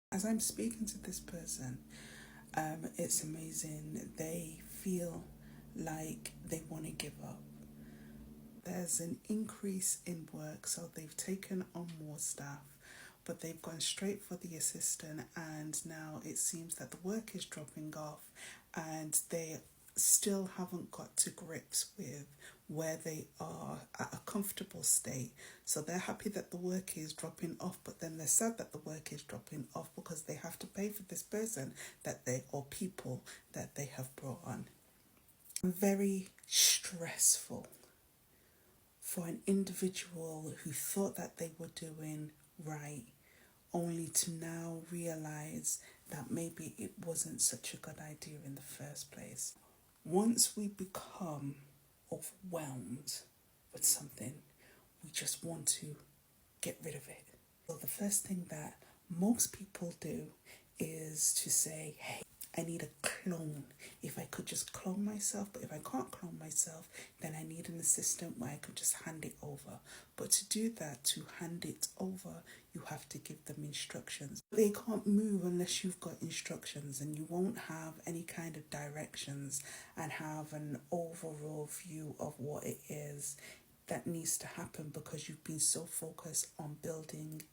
As I'm speaking to this person, it's amazing. They feel like they want to give up. There's an increase in work, so they've taken on more staff, but they've gone straight for the assistant, and now it seems that the work is dropping off, and they still haven't got to grips with where they are at a comfortable state. So they're happy that the work is dropping off, but then they're sad that the work is dropping off because they have to pay for this person that they or people that they have brought on. Very stressful for an individual who thought that they were doing right, only to now realize that maybe it wasn't such a good idea in the first place. Once we become overwhelmed with something, we just want to get rid of it. So, the first thing that most people do is to say, hey, I need a clone. If I could just clone myself, but if I can't clone myself, then I need an assistant where I could just hand it over. But to do that, to hand it over, you have to give them instructions. They can't move unless you've got instructions, and you won't have any kind of directions and have an overall view of what it is that needs to happen because you've been so focused on building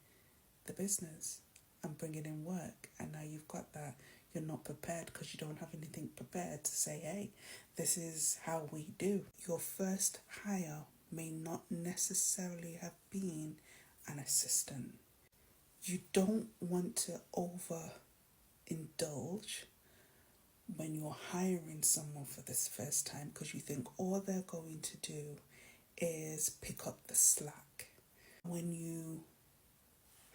the business and bringing in work, and now you've got that. You're not prepared because you don't have anything prepared to say, hey, this is how we do. Your first hire may not necessarily have been an assistant. You don't want to overindulge when you're hiring someone for this first time because you think all they're going to do is pick up the slack. When you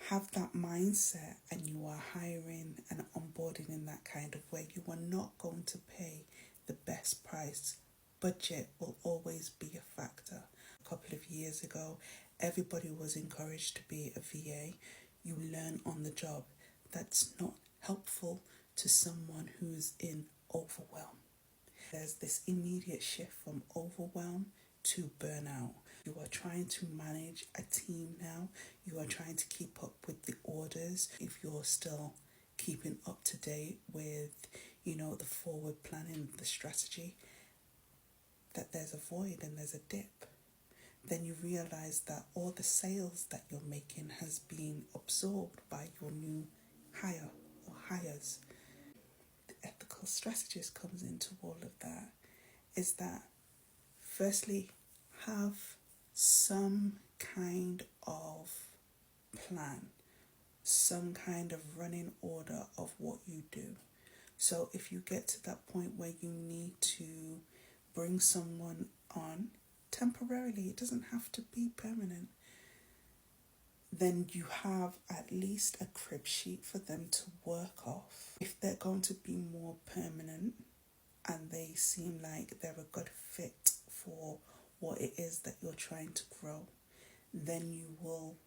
have that mindset and you are hiring and onboarding in that kind of way, you are not going to pay the best price. Budget will always be a factor. A couple of years ago, everybody was encouraged to be a VA. You learn on the job. That's not helpful to someone who's in overwhelm. There's this immediate shift from overwhelm to burnout. You are trying to manage a team now. You are trying to keep up with the orders. If you're still keeping up to date with, the forward planning, the strategy, that there's a void and there's a dip. Then you realize that all the sales that you're making has been absorbed by your new hire or hires. The ethical strategist comes into all of that. Is that firstly, have some kind of plan, some kind of running order of what you do. So if you get to that point where you need to bring someone on temporarily, it doesn't have to be permanent, then you have at least a crib sheet for them to work off. If they're going to be more permanent and they seem like they're a good fit for what it is that you're trying to grow, then you will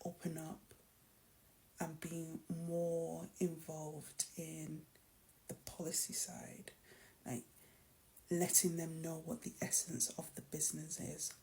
open up and be more involved in the policy side, like letting them know what the essence of the business is.